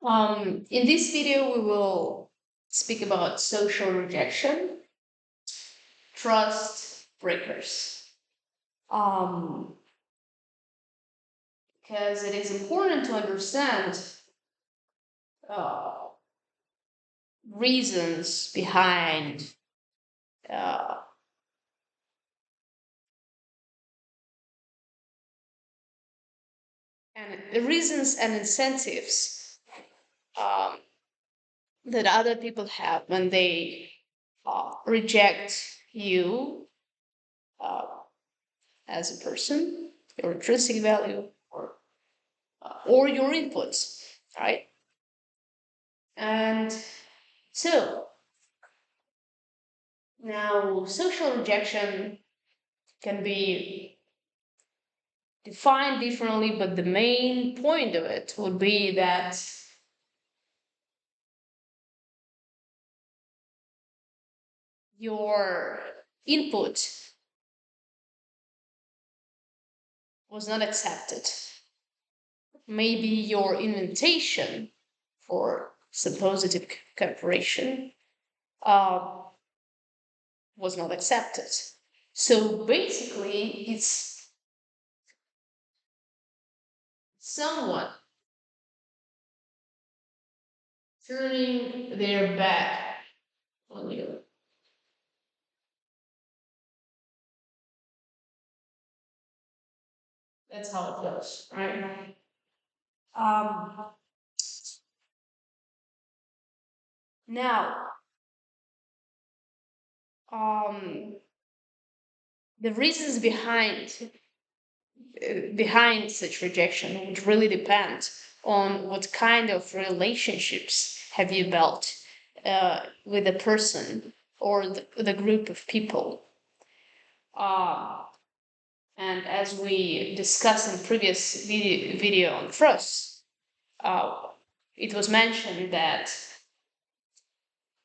In this video, we will speak about social rejection, trust breakers. Um, because it is important to understand uh, reasons behind uh, and the reasons and incentives um, that other people have when they reject you uh, as a person, your intrinsic value, or your inputs, right? And so now social rejection can be defined differently, but the main point of it would be that your input was not accepted. Maybe your invitation for some positive cooperation uh, was not accepted. So basically, it's someone turning their back on you. That's how it feels, right? Um, Now, um, the reasons behind such rejection would really depend on what kind of relationships have you built with a person or the group of people. Uh, and as we discussed in previous video on trust, uh, it was mentioned that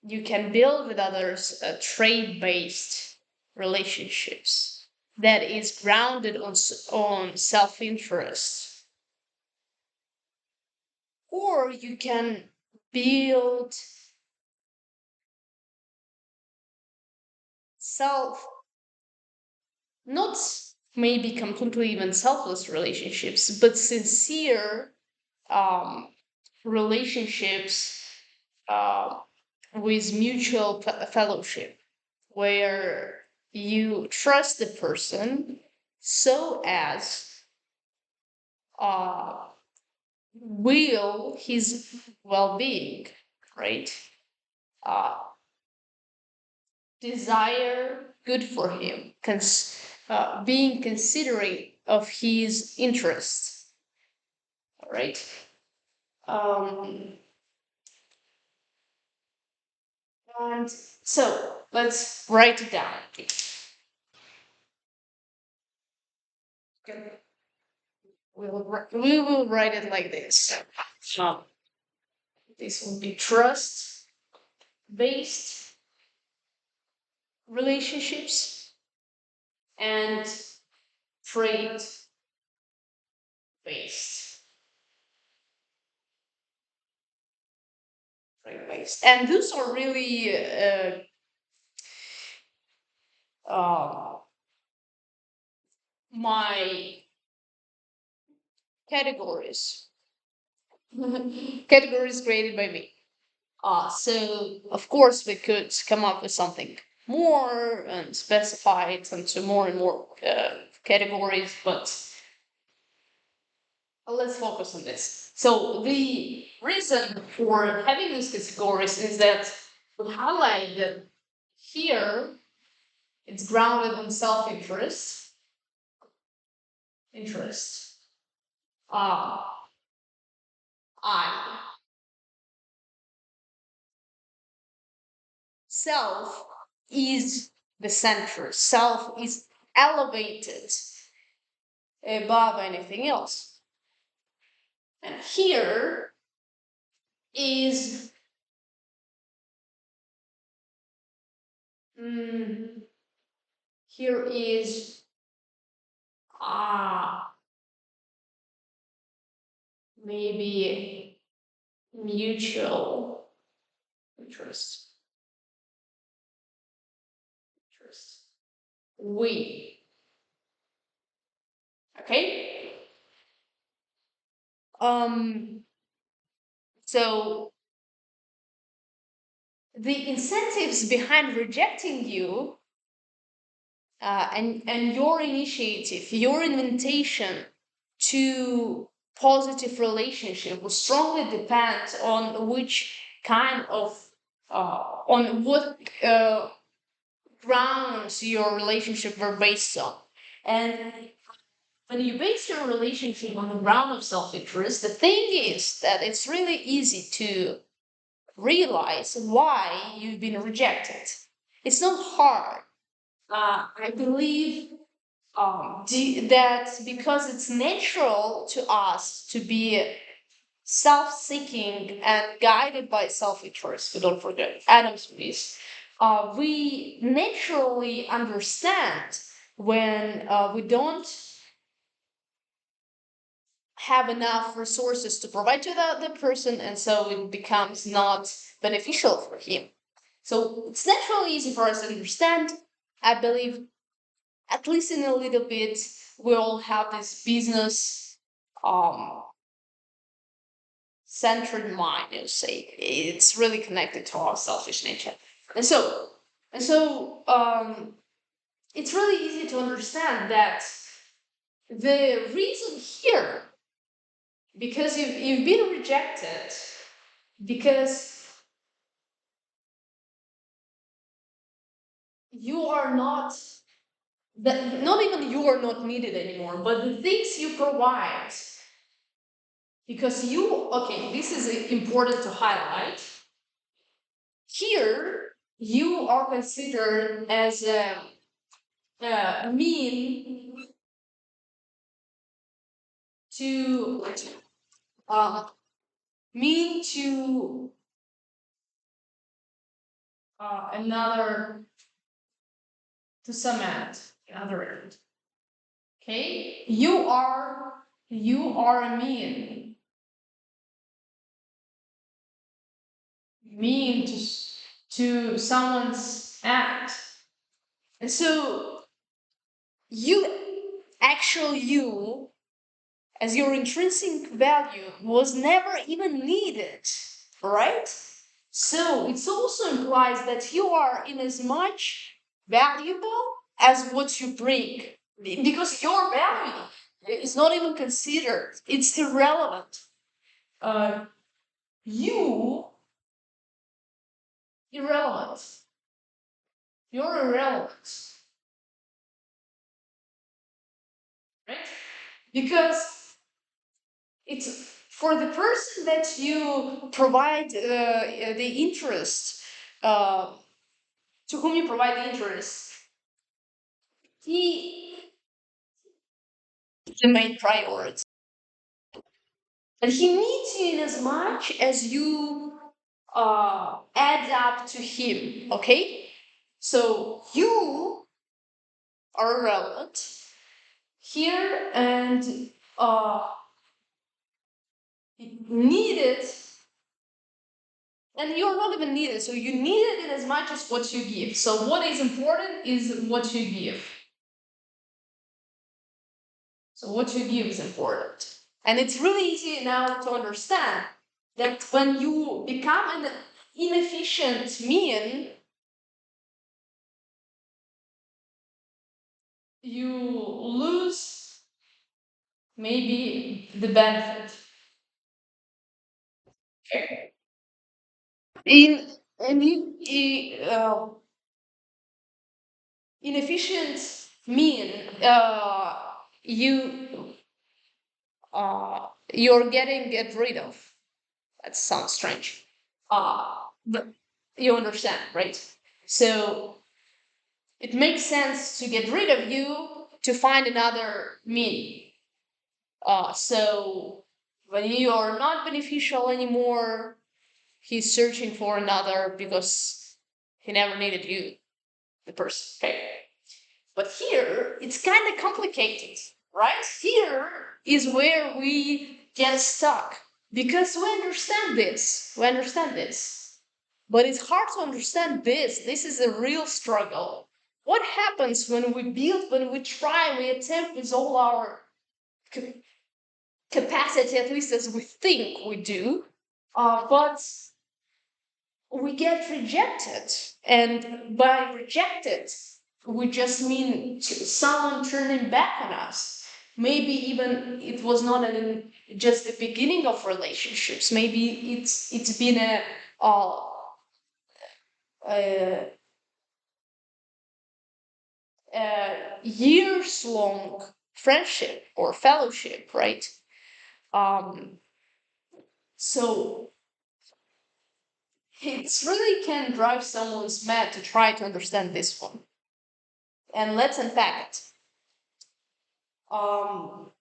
you can build with others trade-based relationships that is grounded on self-interest, or you can build self not maybe completely even selfless relationships, but sincere um, relationships uh, with mutual fellowship, where you trust the person so as uh, will his well-being, right? Uh, Desire good for him, being considerate of his interests, right? Um, and so let's write it down. Okay. We will write it like this. Um, this will be trust based relationships and trade based. Trade based. And those are really uh, my categories. Categories created by me. So of course we could come up with something more and specify it into more and more categories, but let's focus on this. So the reason for having these categories is that we highlight that here it's grounded on self-interest, interest. Uh, I self is the center. Self is elevated above anything else. And here is mm, here is ah maybe Mutual interest. Interest. We. Okay. Um. So the incentives behind rejecting you, and your initiative, your invitation to positive relationship will strongly depend on which kind of on what grounds your relationship were based on. And when you base your relationship on the ground of self-interest, the thing is that it's really easy to realize why you've been rejected. It's not hard. I believe that because it's natural to us to be self-seeking and guided by self-interest. We don't forget Adam's piece. We naturally understand when we don't have enough resources to provide to the other person, and so it becomes not beneficial for him. So it's naturally easy for us to understand. I believe, at least in a little bit, we all have this business um, centered mind, you say. It's really connected to our selfish nature. And so, and so, it's really easy to understand that the reason here, because you've been rejected, because you are not, that not even you are not needed anymore, but the things you provide, because you, okay, this is important to highlight. Here, you are considered as a mean to uh, mean to another, to some end, another end. Okay, you are a mean to someone's act, and so you, actual you, as your intrinsic value was never even needed, right? So it also implies that you are in as much valuable as what you bring, because your value is not even considered. It's irrelevant. Uh, you irrelevant. You're irrelevant, right? Because it's for the person that you provide the interest, uh, to whom you provide the interest, he is the main priority. And he needs you in as much as you add up to him, okay? So you are relevant here, and needed, and you're not even needed, so you need it in as much as what you give. So what is important is what you give. So what you give is important. And it's really easy now to understand that when you become an inefficient mean, you lose maybe the benefit. In inefficient mean, you you're getting get rid of. That sounds strange. But you understand, right? So it makes sense to get rid of you to find another me. So when you are not beneficial anymore, he's searching for another because he never needed you, the person. Okay. But here it's kind of complicated, right? Here is where we get stuck. Because we understand this, but it's hard to understand this is a real struggle. What happens when we build, when we try, we attempt with all our ca- capacity, at least as we think we do, but we get rejected. And by rejected, we just mean someone turning back on us. Maybe even it was not just the beginning of relationships. Maybe it's been a, a years long friendship or fellowship, right? Um, so it really can drive someone's mad to try to understand this one. And let's unpack it. Um,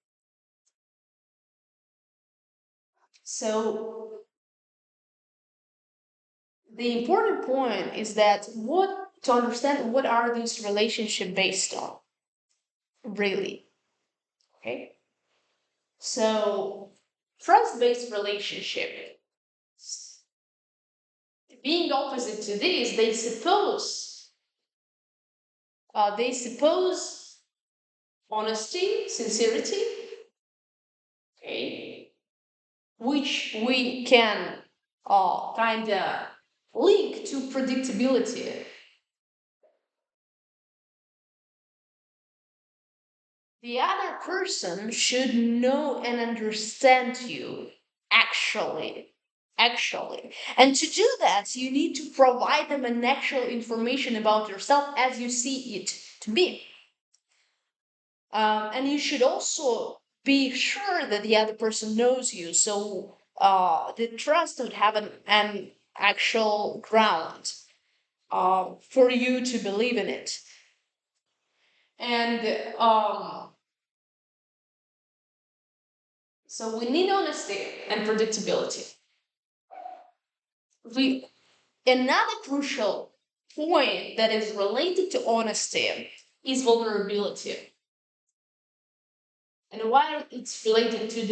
so the important point is that what to understand what are these relationship based on, really. Okay. So trust-based relationship, being opposite to this, they suppose honesty, sincerity, okay, which we can kind of link to predictability. The other person should know and understand you, actually. Actually. And to do that, you need to provide them an actual information about yourself as you see it to be. And you should also be sure that the other person knows you. So the trust would have an actual ground for you to believe in it. And so we need honesty and predictability. We Another crucial point that is related to honesty is vulnerability. And why it's related to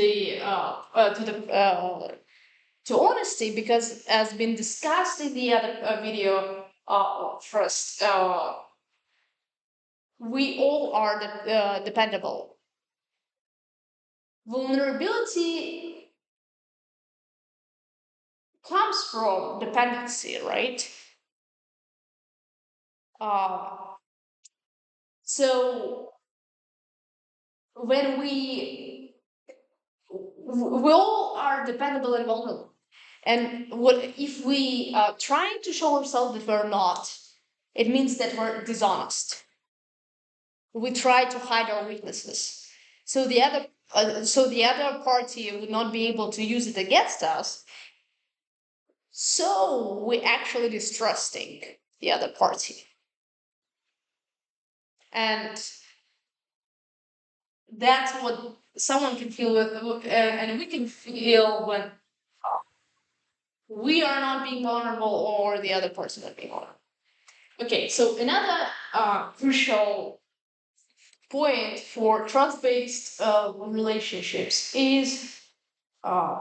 to honesty, because as been discussed in the other video first, we all are dependable. Vulnerability comes from dependency, right? Uh, so when we all are dependable and vulnerable, and what if we trying to show ourselves that we're not, it means that we're dishonest. We try to hide our weaknesses, so the other party would not be able to use it against us. So we actually distrusting the other party, and that's what someone can feel and we can feel when we are not being vulnerable or the other person not being vulnerable. Okay, so another crucial point for trust-based relationships is uh,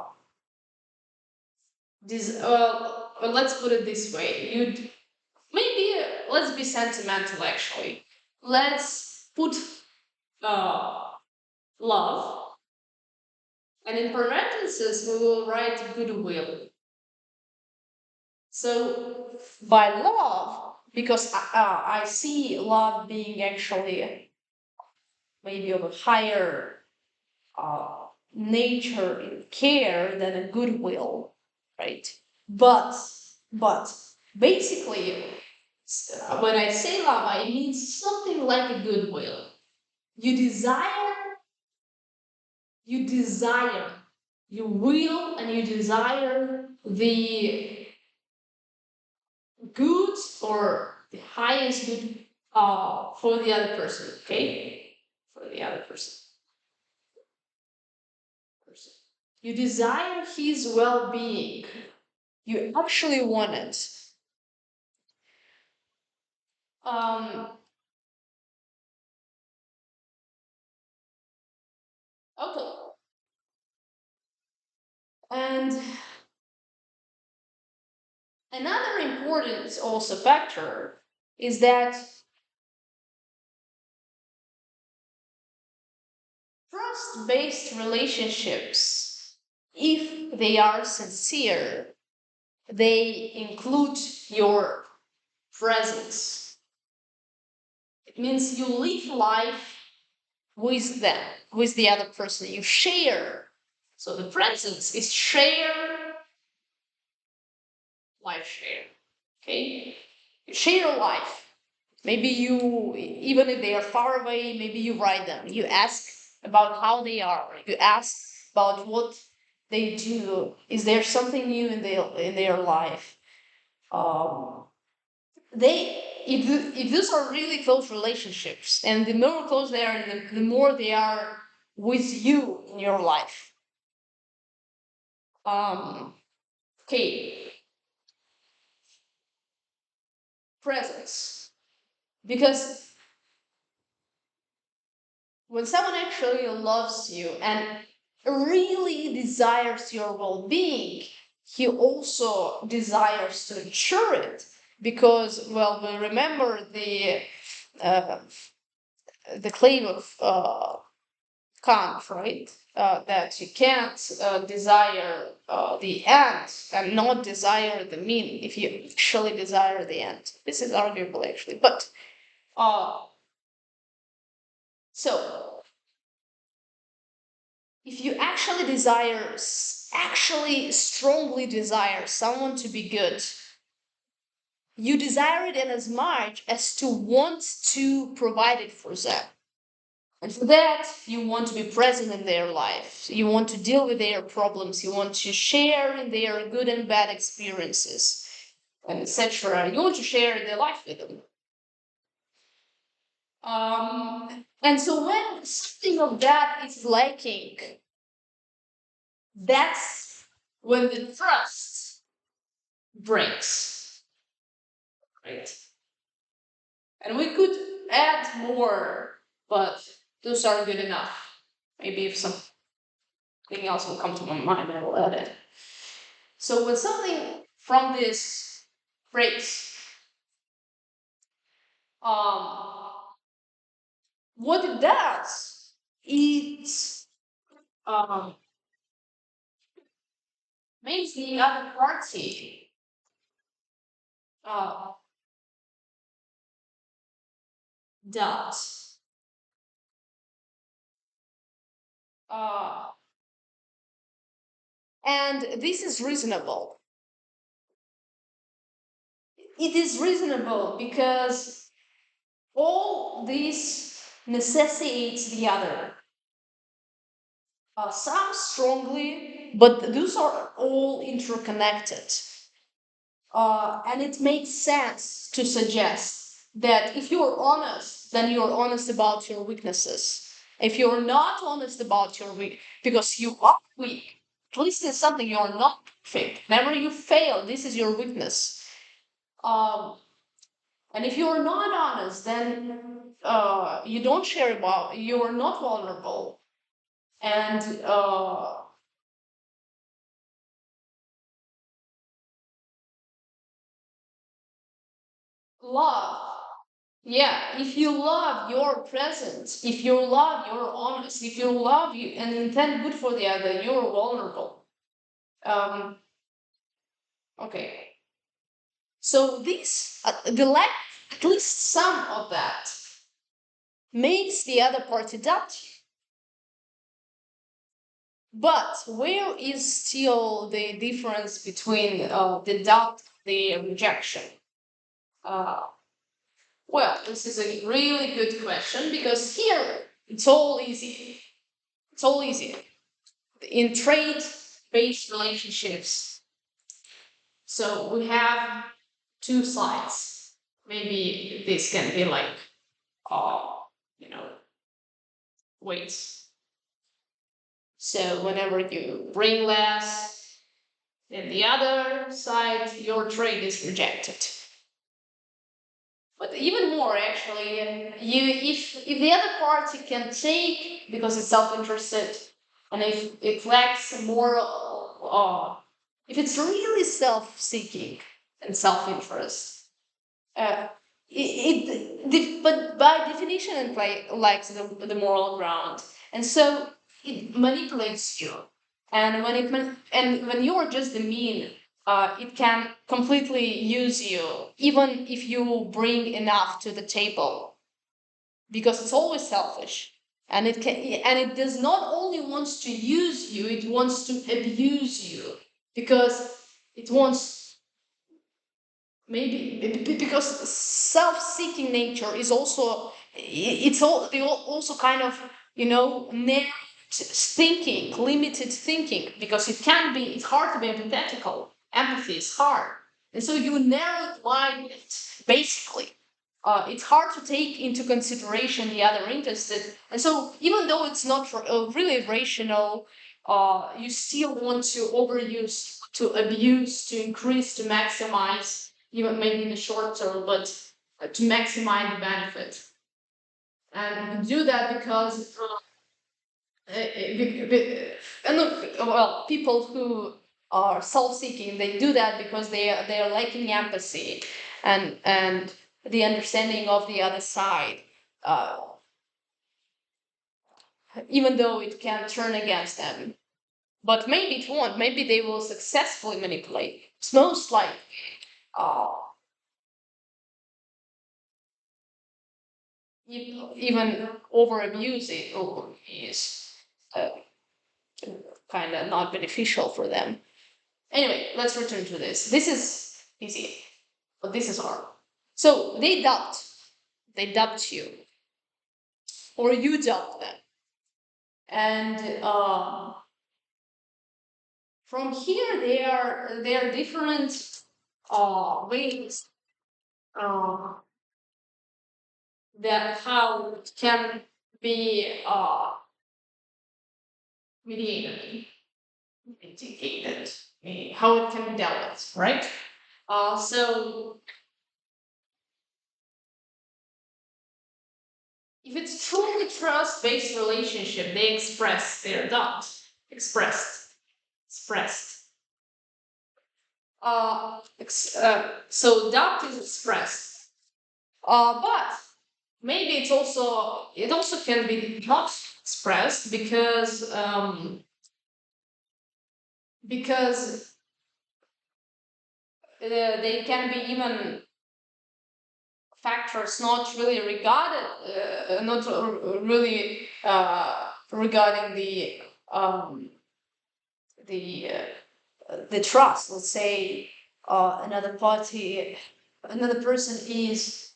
this. Let's put it this way: you'd maybe let's be sentimental. Actually, let's put uh, love, and in parentheses we will write goodwill. So by love, because I see love being actually maybe of a higher nature and care than a goodwill, right? But but basically, when I say love, I mean something like a goodwill. You desire, you desire, you will, and you desire the good or the highest good for the other person. Okay, for the other person. You desire his well-being. You actually want it. Um, okay. And another important also factor is that trust based relationships, if they are sincere, they include your presence. It means you live life with them, with the other person. You share. So the presence is share, life share. Okay? You share your life. Maybe you, even if they are far away, maybe you write them. You ask about how they are. You ask about what they do. Is there something new in their life? Um, they if those are really close relationships, and the more close they are, the more they are with you in your life. Um, okay, presence. Because when someone actually loves you and really desires your well-being, he also desires to ensure it. Because, well, we remember uh, the claim of Kant, right? That you can't desire the end and not desire the mean if you actually desire the end. This is arguable, actually. But uh, so if you actually desire, actually strongly desire someone to be good, you desire it in as much as to want to provide it for them. And for that, you want to be present in their life. You want to deal with their problems. You want to share in their good and bad experiences, and etc. You want to share their life with them. And so when something of that is lacking, that's when the trust breaks, right? And we could add more, but those are good enough. Maybe if something else will come to my mind, I will add it. So when something from this breaks, um, what it does, it um, makes the other party uh, doubt. Uh, and this is reasonable. It is reasonable because all this necessitates the other. Some strongly, but those are all interconnected. And it makes sense to suggest that if you're honest, then you're honest about your weaknesses. If you're not honest about your weak, because you are weak, at least in something you're not perfect. Whenever you fail, this is your weakness. Um, and if you're not honest, then you don't share about. You're not vulnerable, and love. Yeah, if you love your presence, if you love your honest, if you love you and intend good for the other, you're vulnerable. Um, okay. So this, the lack, at least some of that, makes the other party doubt you. But where is still the difference between the doubt, the rejection? Uh, well, this is a really good question because here it's all easy. It's all easy. In trade based relationships, so we have two sides. Maybe this can be like uh you know weights. So whenever you bring less than the other side, your trade is rejected. But even more actually, you if the other party can take because it's self-interested, and if it lacks moral if it's really self-seeking and self-interest, uh, but by definition it likes the moral ground, and so it manipulates you. And and when you are just the mean, it can completely use you, even if you bring enough to the table, because it's always selfish. And it does not only wants to use you, it wants to abuse you, because it wants, maybe because self-seeking nature is also, it's all they also kind of, narrow thinking, limited thinking, because it's hard to be empathetical. Empathy is hard, and so you narrow mind it, basically. It's hard to take into consideration the other interested, and so even though it's not really rational, you still want to overuse, to abuse, to increase, to maximize, even maybe in the short term, but to maximize the benefit. And you do that because, and look, well, people who are self-seeking, they do that because they are lacking empathy and the understanding of the other side, uh, even though it can turn against them. But maybe it won't. Maybe they will successfully manipulate. It's most likely. Uh, Even over abuse it is uh, kind of not beneficial for them. Anyway, let's return to this. This is easy, but this is hard. So they doubt you, or you doubt them, and from here there are different ways uh, that how it can be mediated, mitigated, how it can be dealt with, right? So if it's truly trust-based relationship, they express their doubt. Expressed. So doubt is expressed. But maybe it also can be not expressed because they can be even factors not really regarded, not really regarding the the trust. Let's say another person is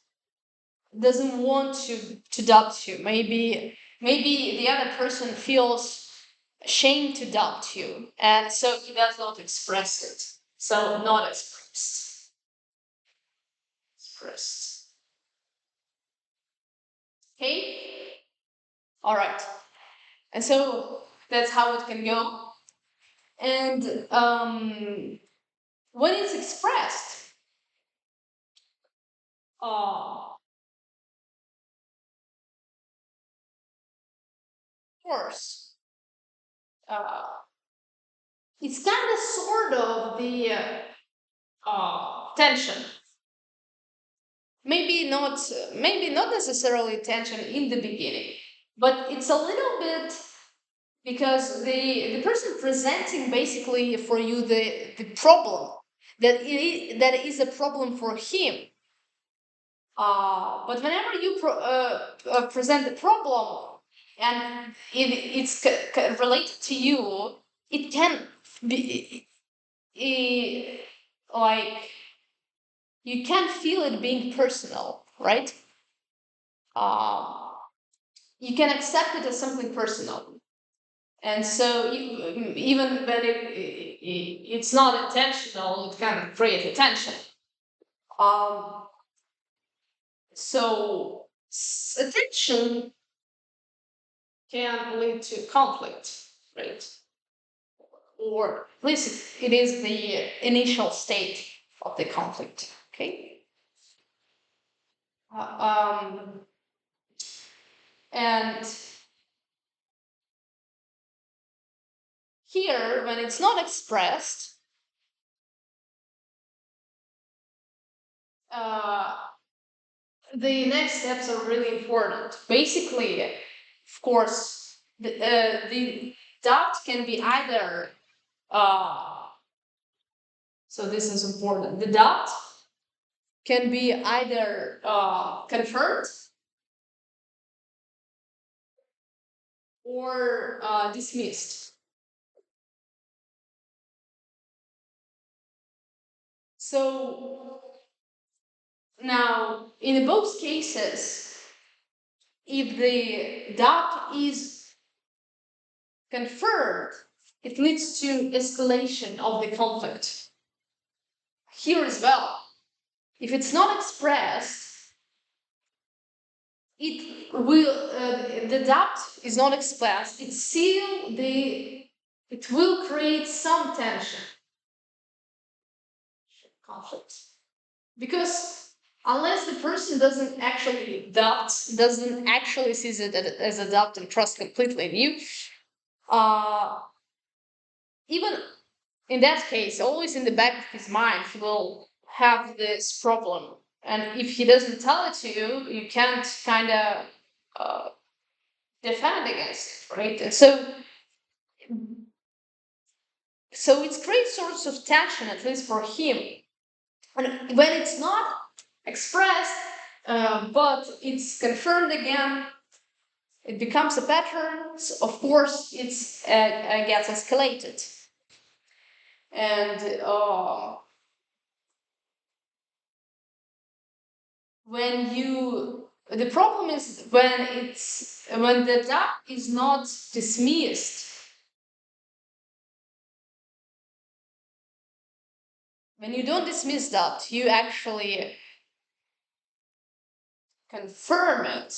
doesn't want to doubt you. Maybe the other person feels ashamed to doubt you, and so he does not express it. So not expressed. Expressed. Okay. All right. And so that's how it can go. And when it's expressed, of course, uh, it's kind of sort of the tension. Maybe not necessarily tension in the beginning, but it's a little bit, because the person presenting basically for you the problem that is a problem for him. But whenever you present the problem, and it's related to you, it can be like, you can feel it being personal, right? Uh, you can accept it as something personal. And so even when it's not intentional, it can create attention. Um, so attention can lead to conflict, right? Or at least it is the initial state of the conflict. Okay. Um, and Here, when it's not expressed, uh, the next steps are really important. Basically, of course, the doubt can be either, so this is important, the doubt can be either confirmed or dismissed. So now, in both cases, if the doubt is confirmed, it leads to escalation of the conflict. Here as well, if it's not expressed, it will the doubt is not expressed. It's still the it will create some tension, conflict, because unless the person doesn't actually sees it as a doubt and trust completely in you, uh, even in that case, always in the back of his mind, he will have this problem. And if he doesn't tell it to you, you can't kind of uh, defend against it, right? And so it creates sorts of tension, at least for him. And when it's not expressed, but it's confirmed again, it becomes a pattern. So of course, it's gets escalated, and when you the problem is when the doubt is not dismissed. When you don't dismiss doubt, you actually confirm it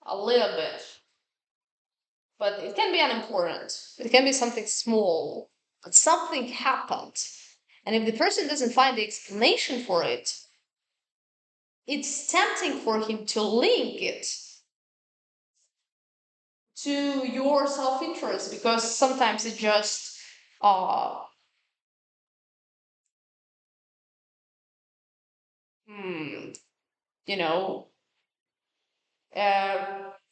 a little bit, but it can be unimportant. It can be something small, but something happened. And if the person doesn't find the explanation for it, it's tempting for him to link it to your self interest, because sometimes it just, uh, hmm, you know,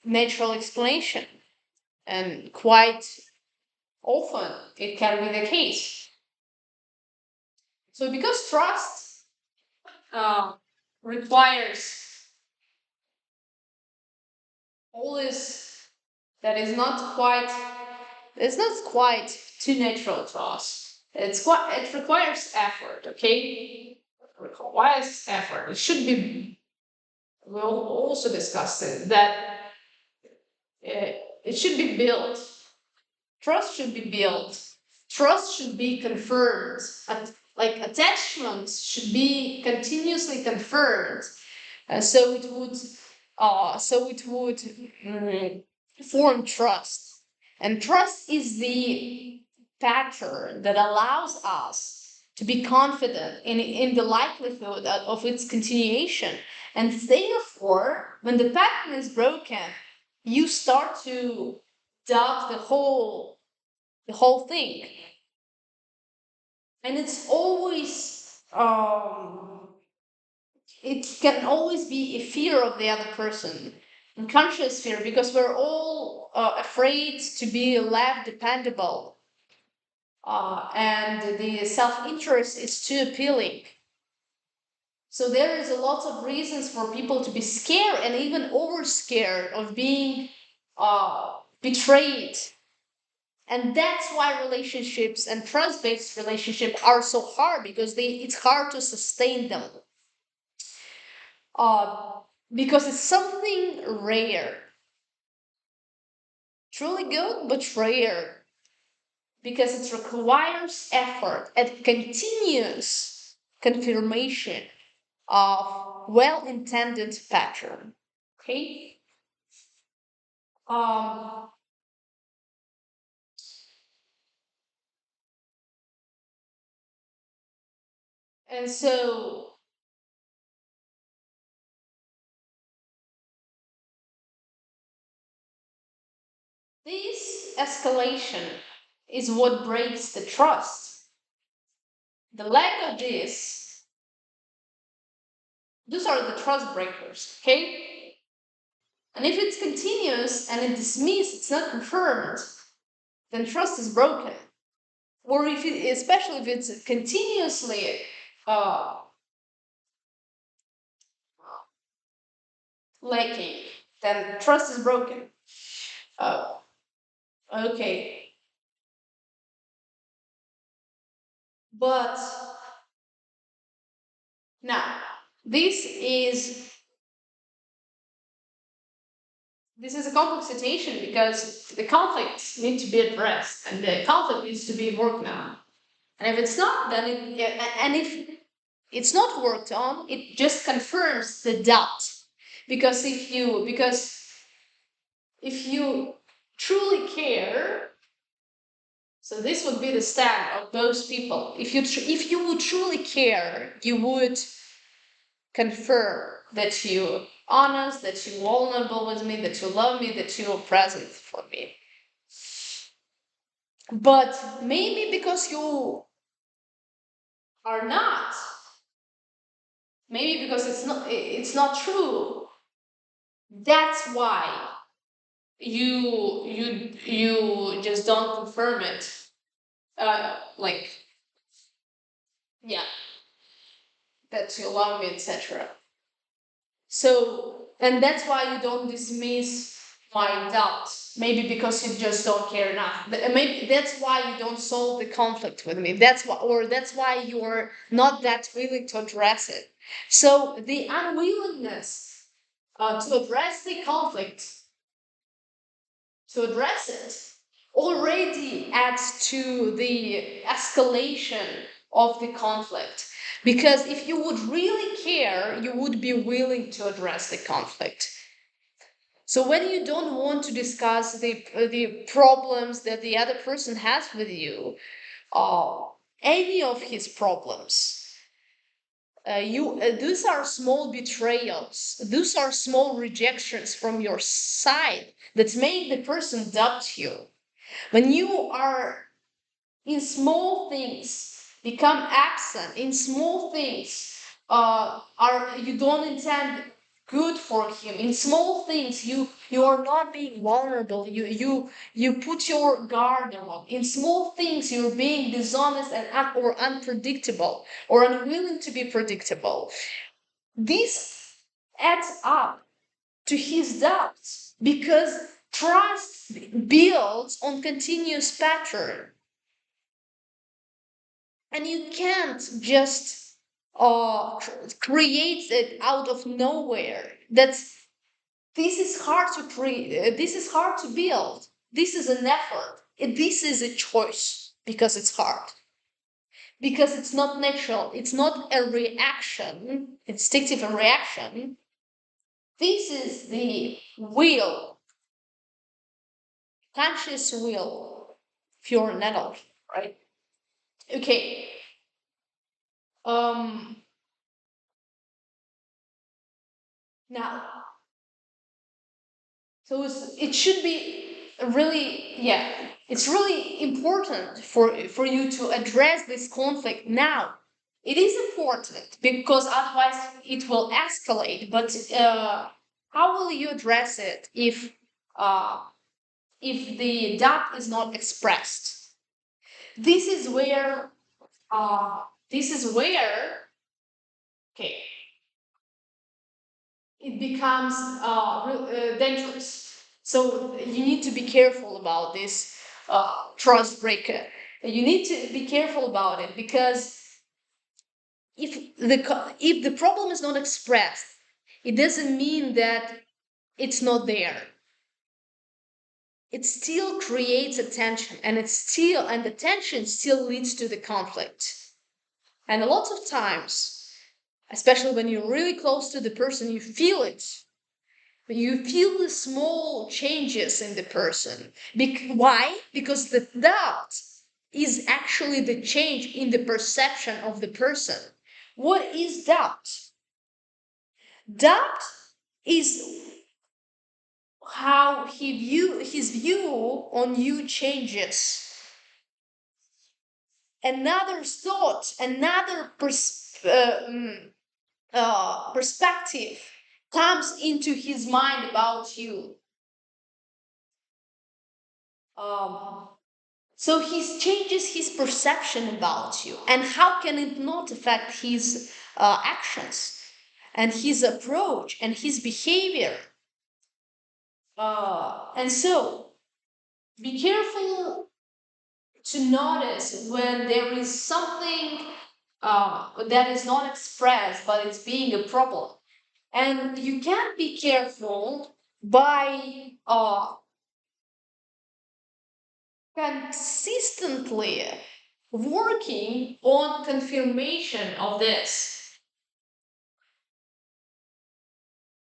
natural explanation. And quite often it can be the case. So, because trust uh, requires all this that is not quite, it's not quite too natural to us. It requires effort, okay? It requires effort. It should be, we'll also discuss it, that it should be built. Trust should be built. Trust should be confirmed. Like attachments should be continuously confirmed. So it would form trust. And trust is the factor that allows us to be confident in the likelihood of its continuation. And therefore, when the pattern is broken, you start to doubt the whole thing. And it's always it can always be a fear of the other person, unconscious fear, because we're all afraid to be left dependable, and the self-interest is too appealing. So there is a lot of reasons for people to be scared and even over scared of being betrayed. And that's why relationships and trust-based relationships are so hard, because it's hard to sustain them. uh, because it's something rare, truly good, but rare, because it requires effort and continuous confirmation of well-intended pattern. Okay. Um, and so this escalation is what breaks the trust. The lack of this, those are the trust breakers, okay? And if it's continuous and it's dismissed, it's not confirmed, then trust is broken. Or if it, especially if it's continuously uh, lacking, then trust is broken. Uh, okay, but now this is this is a complex situation because the conflicts need to be addressed and the conflict needs to be worked on. And if it's not, then it yeah, and if it's not worked on, it just confirms the doubt. Because if you truly care, so this would be the stand of most people. If you would truly care, you would confirm that you honest, that you're vulnerable with me, that you love me, that you are present for me. But maybe because you are not, maybe because it's not true. That's why you just don't confirm it. Like yeah, that you love me, etc. So, and that's why you don't dismiss my doubts. Maybe because you just don't care enough. Maybe that's why you don't solve the conflict with me. That's why, or that's why you're not that willing to address it. So the unwillingness to address the conflict, to address it, already adds to the escalation of the conflict. Because if you would really care, you would be willing to address the conflict. So when you don't want to discuss the problems that the other person has with you, uh, any of his problems, you those are small betrayals. Those are small rejections from your side that make the person doubt you. When you are in small things become absent in small things are you don't intend good for him in small things you are not being vulnerable you put your guard on in small things you're being dishonest and or unpredictable or unwilling to be predictable. This adds up to his doubts because trust builds on continuous pattern. And you can't just create it out of nowhere. This is hard to create. This is hard to build. This is an effort. This is a choice because it's hard. Because it's not natural. It's not a reaction, instinctive reaction. This is the will, conscious will, if you're an adult, right? Okay. Um. Now, so it should be really, yeah, it's really important for you to address this conflict now. It is important because otherwise it will escalate. But how will you address it uh, if the doubt is not expressed? This is where this is where okay it becomes dangerous. So you need to be careful about this trust breaker. You need to be careful about it because if the problem is not expressed, it doesn't mean that it's not there. It still creates a tension, and the tension still leads to the conflict. And a lot of times, especially when you're really close to the person, you feel it. But you feel the small changes in the person. Why? Because the doubt is actually the change in the perception of the person. What is doubt? Doubt is how his view on you changes. Another thought, another perspective comes into his mind about you. Um, so he changes his perception about you, and how can it not affect his actions and his approach and his behavior? And so, be careful to notice when there is something that is not expressed, but it's being a problem. And you can be careful by consistently working on confirmation of this.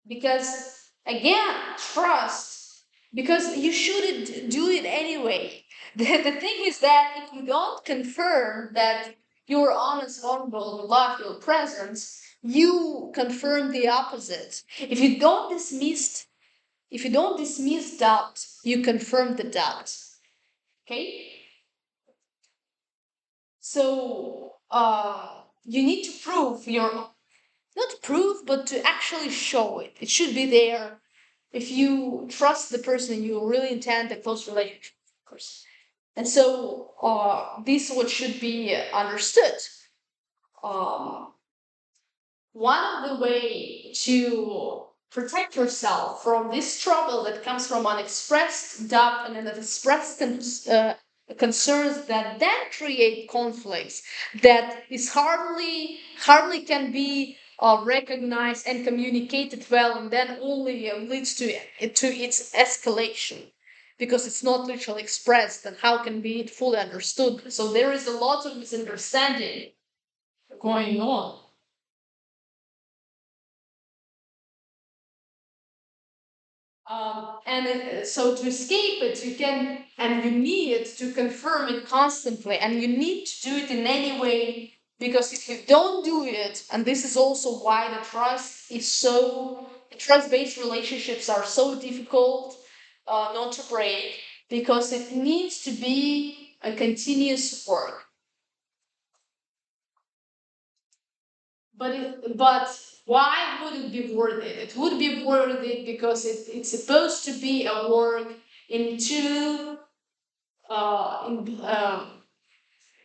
Because again, trust, because you shouldn't do it anyway. The thing is that if you don't confirm that you're honest, vulnerable, you love your presence, you confirm the opposite. If you don't dismiss doubt, you confirm the doubt. Okay? So you need to prove your, not prove, but to actually show it. It should be there. If you trust the person, you really intend a close relationship, of course. And so this what should be understood. Um, One of the way to protect yourself from this trouble that comes from unexpressed doubt and unexpressed concerns that then create conflicts that is hardly can be recognized and communicated well, and then only leads to its escalation because it's not literally expressed, and how can be it fully understood. So there is a lot of misunderstanding going on. So to escape it, you can, and you need to confirm it constantly, and you need to do it in any way, because if you don't do it, and this is also why the trust-based relationships are so difficult not to break, because it needs to be a continuous work. But why would it be worth it? It would be worth it because it's supposed to be a work in two in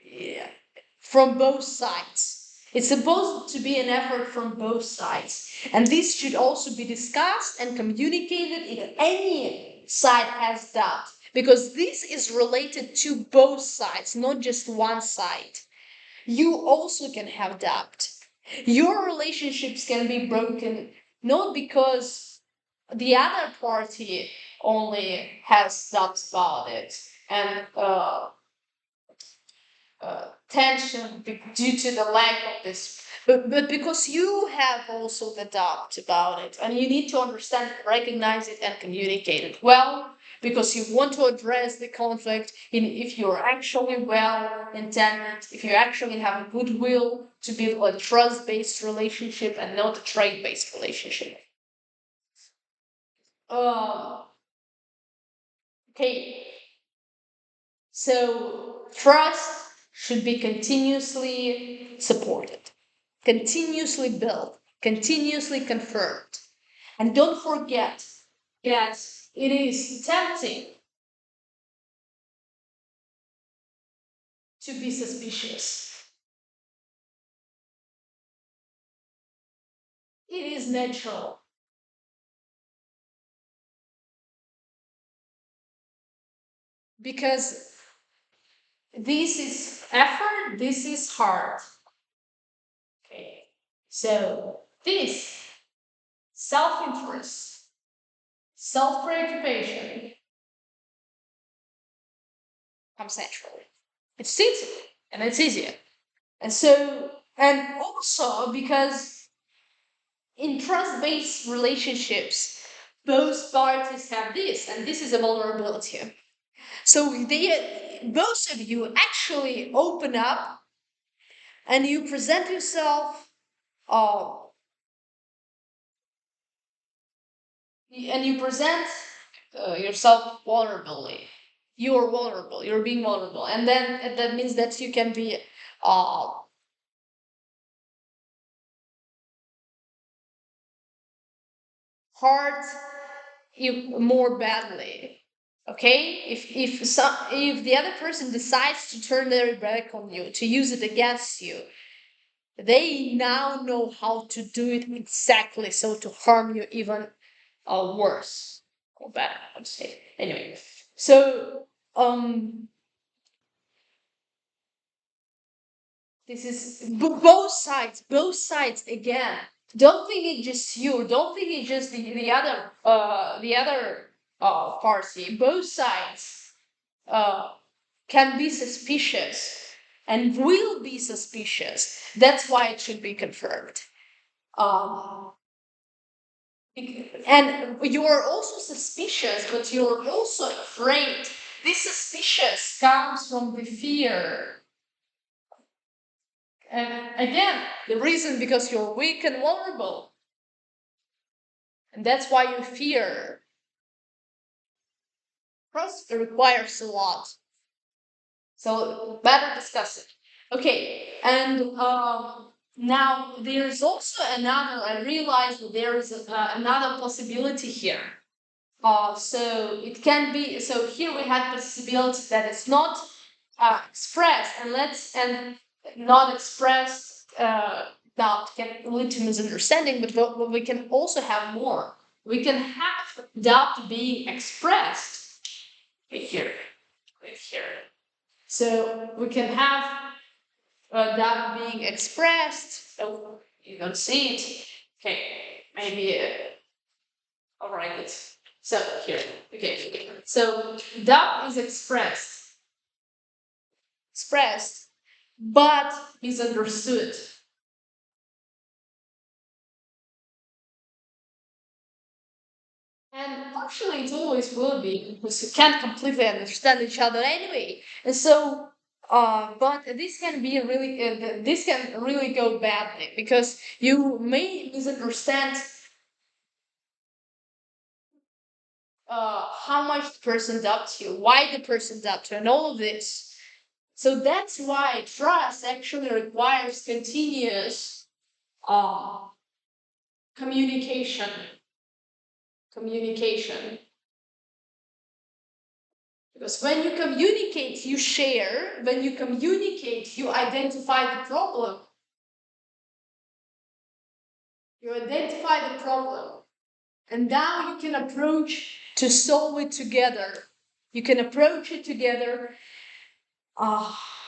yeah, from both sides. It's supposed to be an effort from both sides, and this should also be discussed and communicated if any side has doubt, because this is related to both sides, not just one side. You also can have doubt. Your relationships can be broken not because the other party only has doubts about it and tension due to the lack of this, but because you have also the doubt about it, and you need to understand, recognize it, and communicate it well, because you want to address the conflict in, if you're actually well intended, if you actually have a goodwill to build a trust-based relationship and not a trade-based relationship. uh, okay, so trust should be continuously supported, continuously built, continuously confirmed. And don't forget that it is tempting to be suspicious. It is natural, because this is effort, this is hard. Okay. So this self-interest, self-preoccupation comes naturally. It's easy and it's easier. And so, and also because in trust based relationships, both parties have this, and this is a vulnerability. So both of you actually open up and you present yourself, uh, and you present yourself vulnerably. You are vulnerable. You're being vulnerable, and then that means that you can be uh, hurt you more badly. Okay, if the other person decides to turn their back on you, to use it against you, they now know how to do it exactly, so to harm you even worse or better, I would say. Anyway, so this is both sides again. Don't think it's just you. Don't think it's just the other party. Both sides uh, can be suspicious and will be suspicious. That's why it should be confirmed. Um, and you are also suspicious, but you're also afraid. This suspicious comes from the fear. And again, the reason because you're weak and vulnerable. And that's why you fear. Trust requires a lot. So better discuss it. Okay, and now there's also another. I realized that there is another possibility here. So it can be. So here we had possibility that it's not expressed, and not expressed. Doubt can lead to misunderstanding, but we can also have more. We can have doubt being expressed here, here. So we can have that being expressed. Oh, you don't see it. Okay, maybe I'll write it. So here, okay. So that is expressed, but misunderstood. And actually, it always will be because you can't completely understand each other anyway. And so, but this can really go badly because you may misunderstand how much the person doubts you, why the person doubts you, and all of this. So that's why trust actually requires continuous uh, communication. Communication. Because when you communicate, you share. When you communicate, you identify the problem. You identify the problem. And now you can approach to solve it together. You can approach it together.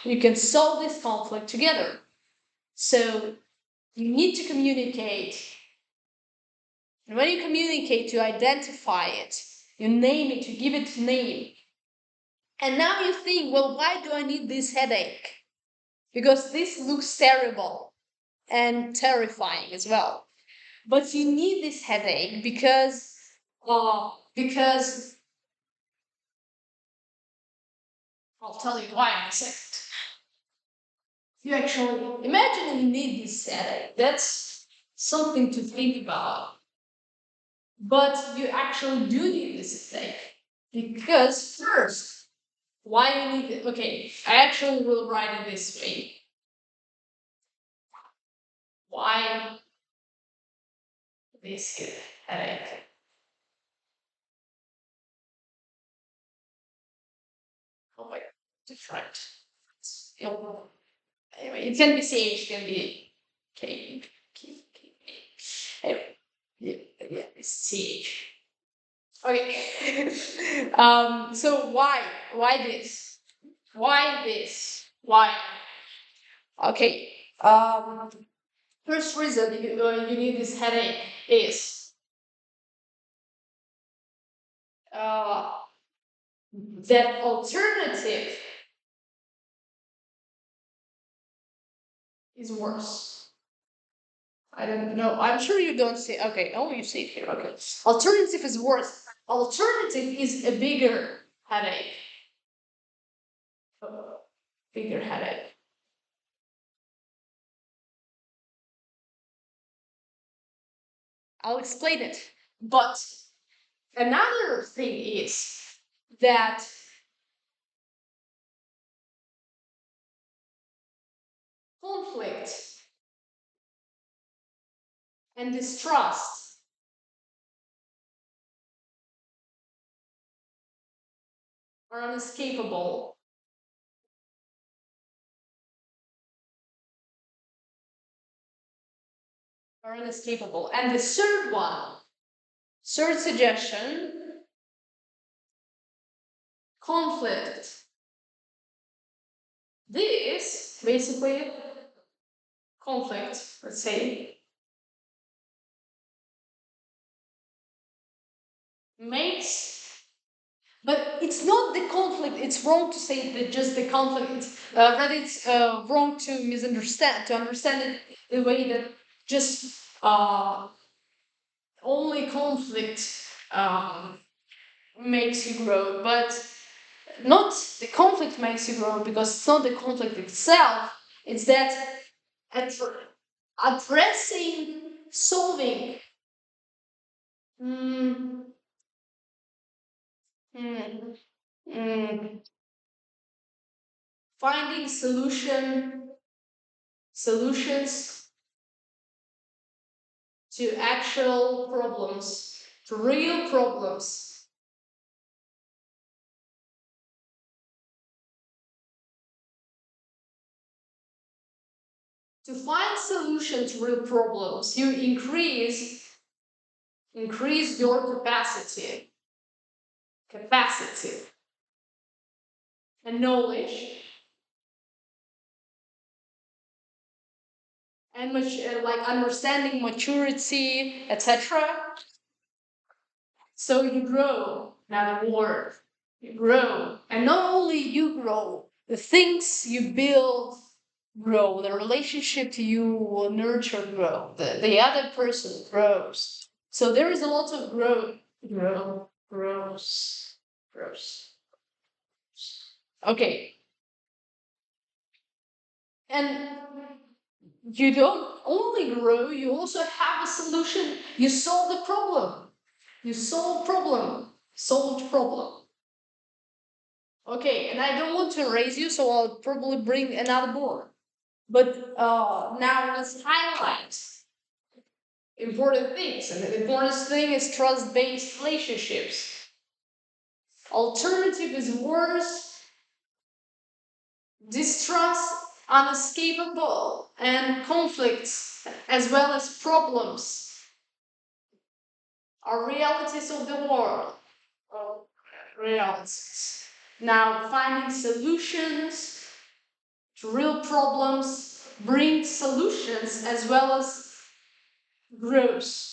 You can solve this conflict together. So you need to communicate. And when you communicate, you identify it. You name it, you give it a name. And now you think, well, why do I need this headache? Because this looks terrible and terrifying as well. But you need this headache because I'll tell you why in a second. You actually imagine you need this headache. That's something to think about. But you actually do need this headache. Because first, why you need it? Okay, I actually will write it this way. Why this headache? Oh my god, different. Anyway, it can be CH, can be K. Anyway, yeah, yeah, it's CH. Okay. So why? Why this? Why this? Why? Okay. First reason you need this headache is uh, that alternative is worse. I don't know. I'm sure you don't see. Okay. Oh, you see it here. Okay. Alternative is worse. Alternative is a bigger headache. Bigger headache. I'll explain it. But Another thing is that conflict and distrust are unescapable. Are unescapable. And the third one, third suggestion, conflict. This basically conflict, let's say, makes, but it's not the conflict. It's wrong to say that just the conflict. That it's wrong to misunderstand, to understand it the way that just only conflict makes you grow, but not the conflict makes you grow, because it's not the conflict itself. It's that addressing, solving, mm, mm, mm, finding solutions to actual problems, to real problems. To find solutions to real problems, you increase your capacity and knowledge, and like understanding, maturity, etc. So you grow. In other words, you grow, and not only you grow, the things you build grow. The relationship to you will nurture grow. The other person grows. So there is a lot of growth. Grows. Okay, and you don't only grow, you also have a solution. You solve the problem. You solve problem. Solved problem. Okay, and I don't want to raise you, so I'll probably bring another board. But now let's highlight important things. And the important thing is trust-based relationships. Alternative is worse, distrust unescapable, and conflicts as well as problems are realities of the world. Oh, realities. Now, finding solutions to real problems brings solutions as well as growth.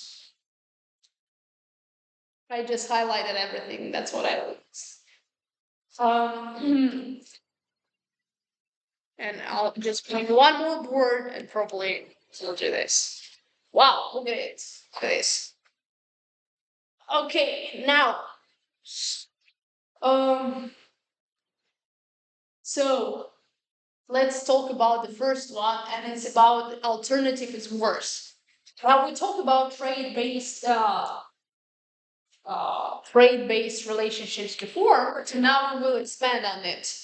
I just highlighted everything. That's what I wrote. And I'll just bring one more board and probably we'll do this. Wow, look at it. Look at this. Okay, now, um, so let's talk about the first one, and it's about alternative is worse. Now we talked about trade-based relationships before, so now we will expand on it.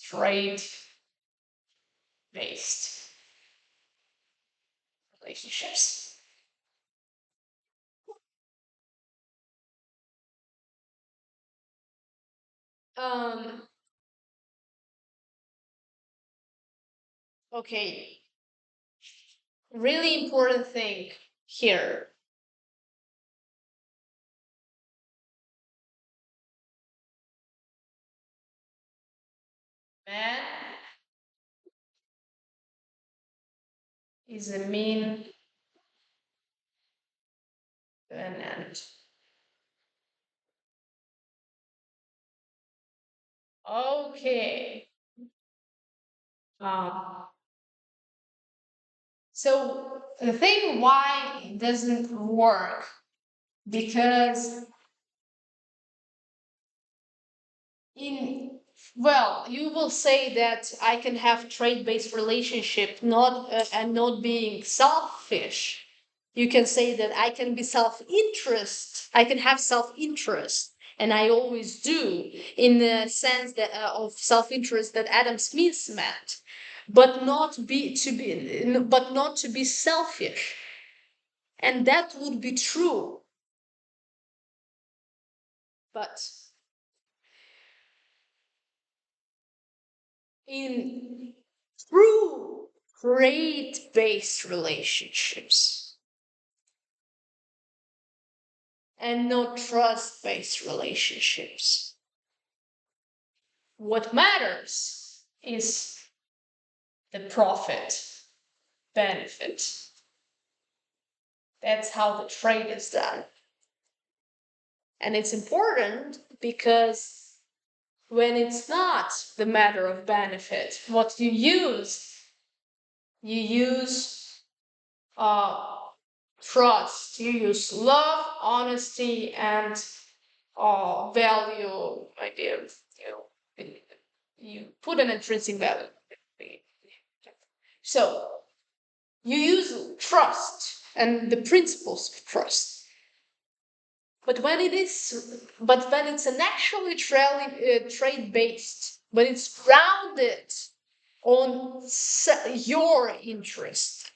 Trade-based relationships. Um, okay, really important thing here. Man is a mean to an end. Okay. Um, so the thing why it doesn't work, because in, well, you will say that I can have trade-based relationship, not and not being selfish, You can say that I can be self-interest. I can have self-interest, and I always do, in the sense that of self-interest that Adam Smith meant, but not to be selfish, and that would be true. But in true trade-based relationships and no trust-based relationships, what matters is the profit benefit. That's how the trade is done. And it's important because when it's not the matter of benefit, what you use uh, trust, you use love, honesty, and value. Idea, you put an intrinsic value. So you use trust and the principles of trust. But when it's an actually trade based, when it's grounded on your interest,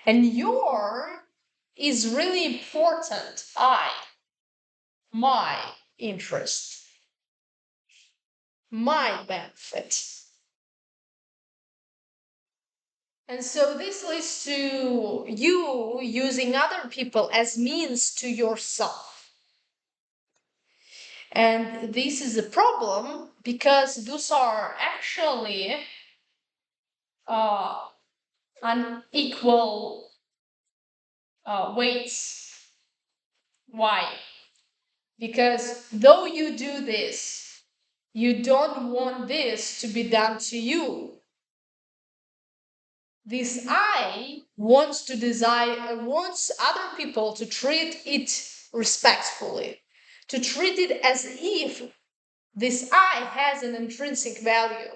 and your is really important. My interest, my benefit. And so this leads to you using other people as means to yourself. And this is a problem because those are actually uh, unequal weights. Why? Because though you do this, you don't want this to be done to you. This I wants other people to treat it respectfully, to treat it as if this I has an intrinsic value.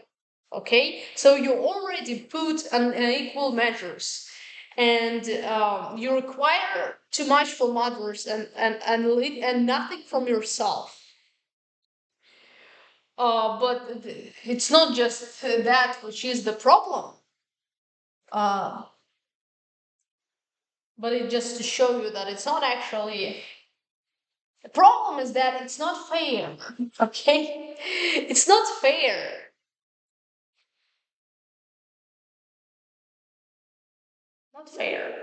Okay, so you already put an equal measures, and you require too much from others and nothing from yourself. But it's not just that which is the problem. Uh, but it just to show you that it's not actually the problem is that it's not fair. Okay, it's not fair. Not fair.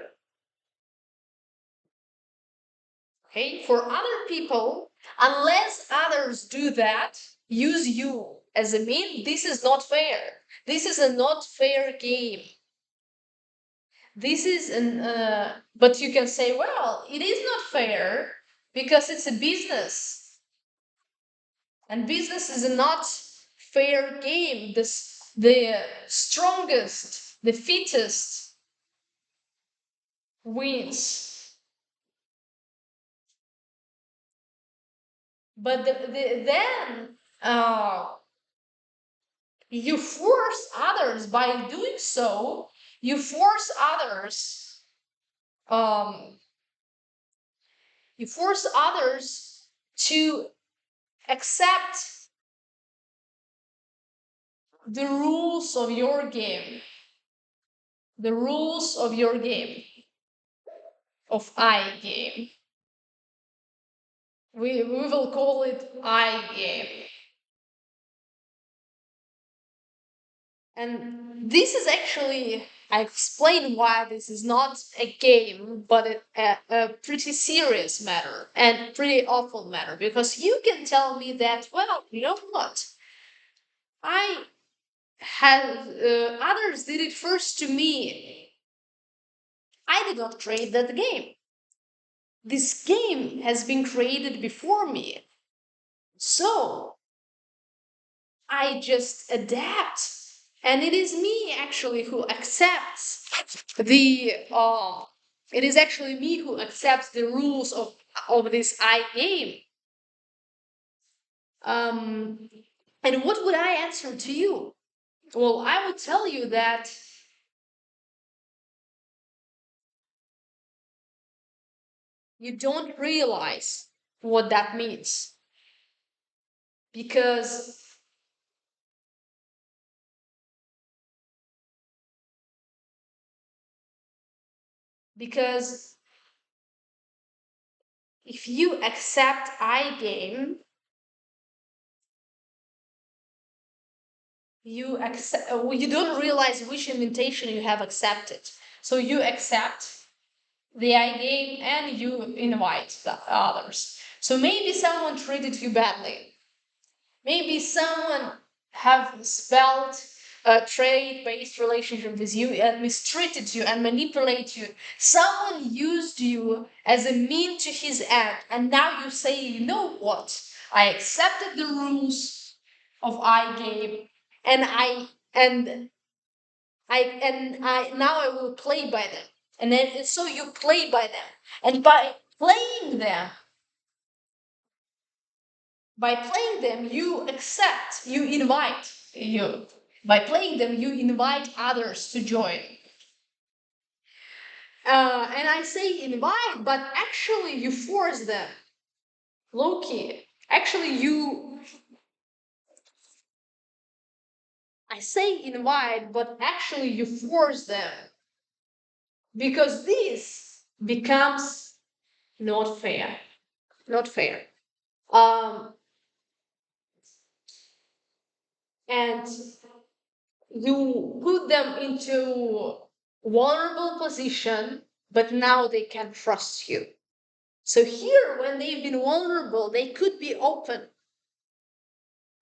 Okay, for other people, unless others do that, use you as a mean, this is not fair. This is a not fair game. This is an but you can say, well, it is not fair because it's a business, and business is a not fair game. The strongest, the fittest wins. But then you force others by doing so. You force others. Um, you force others to accept the rules of your game. The rules of your game, of I game. We will call it I game. And this is actually, I explain why this is not a game, but a pretty serious matter and pretty awful matter. Because you can tell me that, well, you know what? I had others did it first to me. I did not create that game. This game has been created before me. So I just adapt. And it is me actually who accepts the it is actually me who accepts the rules of this I game. Um and what would I answer to you? Well, I would tell you that you don't realize what that means because because if you accept I game, you don't realize which invitation you have accepted. So you accept the I game and you invite the others. So maybe someone treated you badly. Maybe someone have spelled a trade-based relationship with you and mistreated you and manipulate you. Someone used you as a mean to his end, and now you say, you know what? I accepted the rules of I game, and I now I will play by them. And then so you play by them, and by playing them you accept, you invite you by playing them you invite others to join. And I say invite, but actually you force them. Loki, actually you I say invite, but actually you force them because this becomes not fair. Not fair. Um, and you put them into vulnerable position, but now they can trust you. So here, when they've been vulnerable, they could be open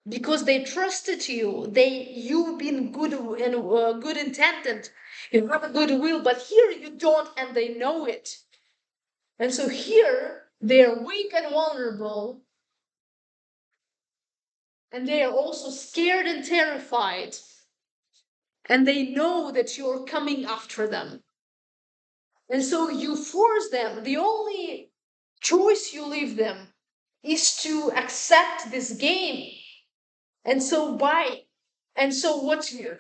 because they trusted you. You've been good and good intended. You have a good will, but here you don't, and they know it. And so here they're weak and vulnerable, and they are also scared and terrified, and they know that you're coming after them. And so you force them. The only choice you leave them is to accept this game. And so by and so what you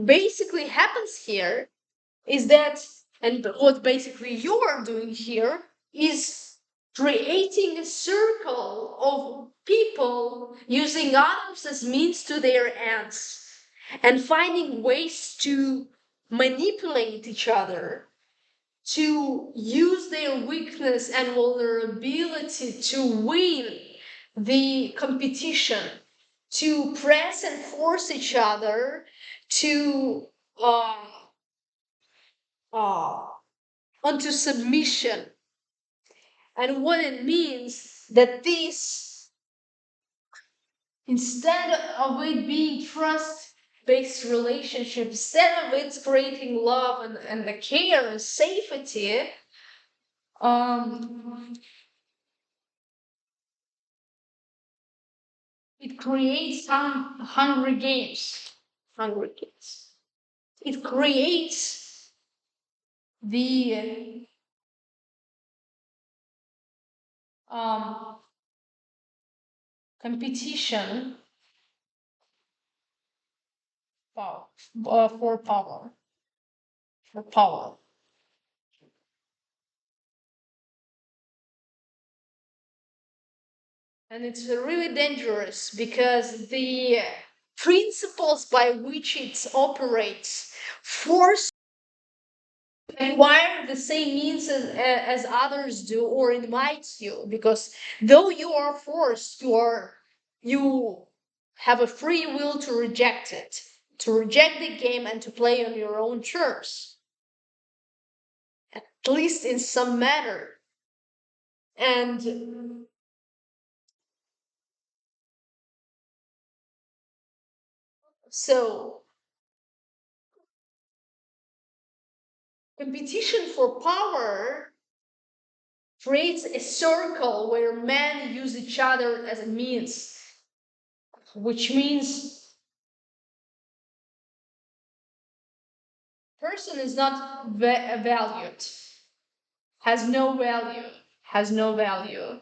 basically happens here is that, and what basically you are doing here is creating a circle of people using others as means to their ends and finding ways to manipulate each other, to use their weakness and vulnerability to win the competition, to press and force each other to uh, uh, onto submission. And what it means that this, instead of it being trust based relationship, instead of it creating love and the care and safety, um, it creates some hungry games. Hungry games. It creates the um, competition for, for power. For power. And it's really dangerous because the principles by which it operates force acquire the same means as others do or invites you, because though you are forced, you have a free will to reject it, to reject the game and to play on your own terms, at least in some manner. And so competition for power creates a circle where men use each other as a means, which means person is not valued, has no value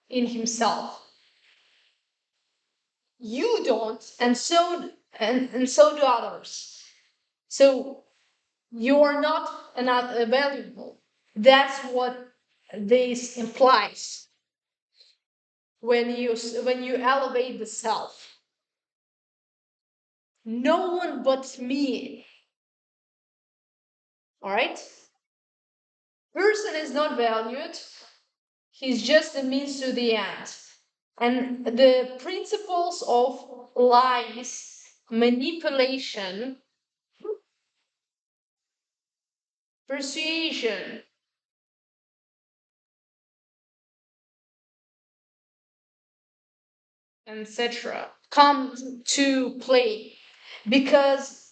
in himself. You don't, and so do others. So You are not valuable. That's what this implies when you elevate the self. No one but me. All right. Person is not valued. He's just a means to the end. And the principles of lies, manipulation, persuasion, etc., come to play because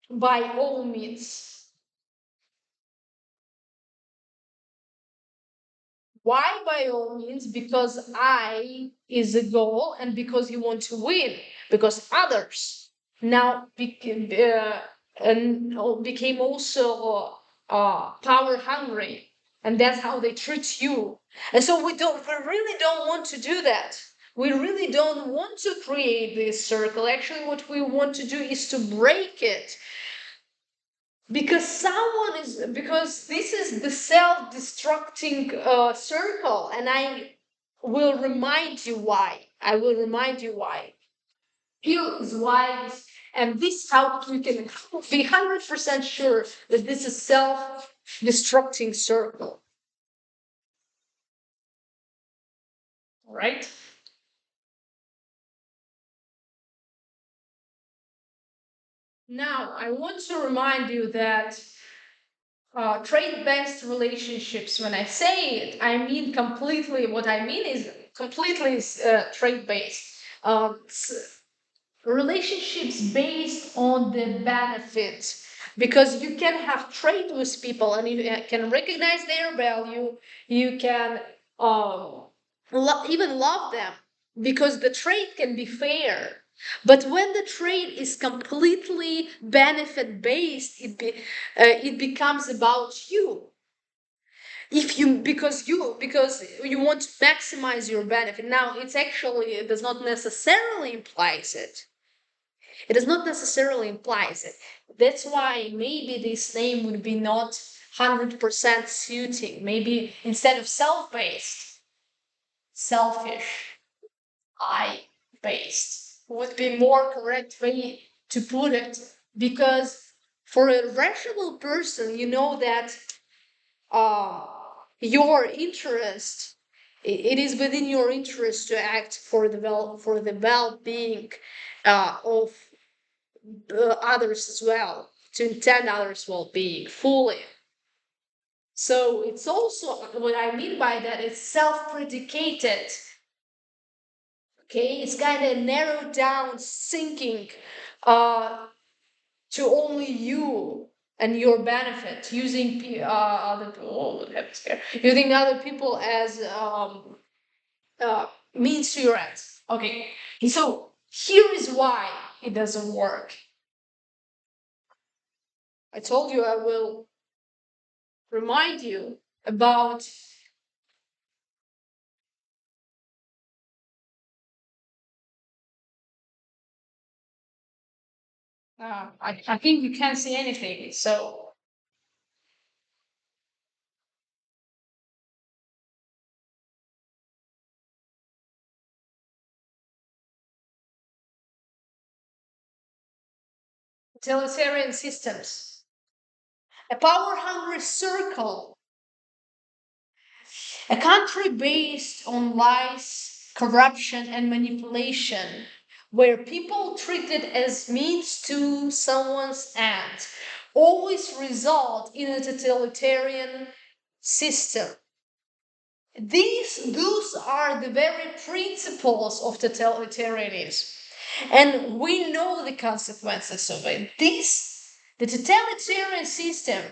by all means. Why by all means? Because I is a goal and because you want to win, because others now became also power hungry, and that's how they treat you. And so we really don't want to do that. We really don't want to create this circle. Actually, what we want to do is to break it, because this is the self-destructing circle, and I will remind you why. Here is why, and this how you can be 100% sure that this is self-destructing circle. All right. Now I want to remind you that trade-based relationships, when I say it, I mean completely, what I mean is completely trade-based. Relationships based on the benefits, because you can have trade with people and you can recognize their value. You can um, even love them because the trade can be fair. But when the trade is completely benefit based, it becomes about you. If you because you want to maximize your benefit. Now it's actually, it does not necessarily implies it. It does not necessarily implies it. That's why maybe this name would be not 100% suiting. Maybe instead of self-based, selfish, I-based would be more correct way to put it. Because for a rational person, you know that uh, your interest, it is within your interest to act for the well-being of others as well, to intend others' well-being fully. So it's also, what I mean by that, it's self-predicated. Okay, it's kind of narrowed down thinking uh, to only you and your benefit, using other people. Oh, what happens here? Using other people as means to your ends. Okay, so here is why it doesn't work. I told you I will remind you about I think you can't see anything. So utilitarian systems, a power hungry circle, a country based on lies, corruption, and manipulation, where people treated as means to someone's end, always result in a totalitarian system. Those are the very principles of totalitarianism. And we know the consequences of it. The totalitarian system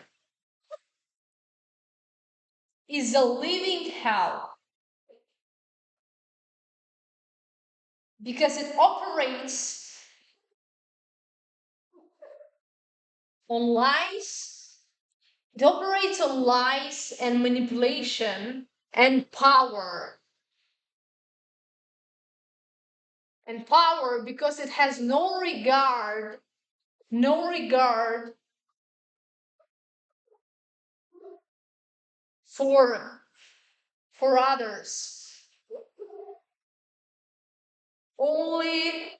is a living hell because it operates on lies. It operates on lies and manipulation and power. And power because it has no regard for others. Only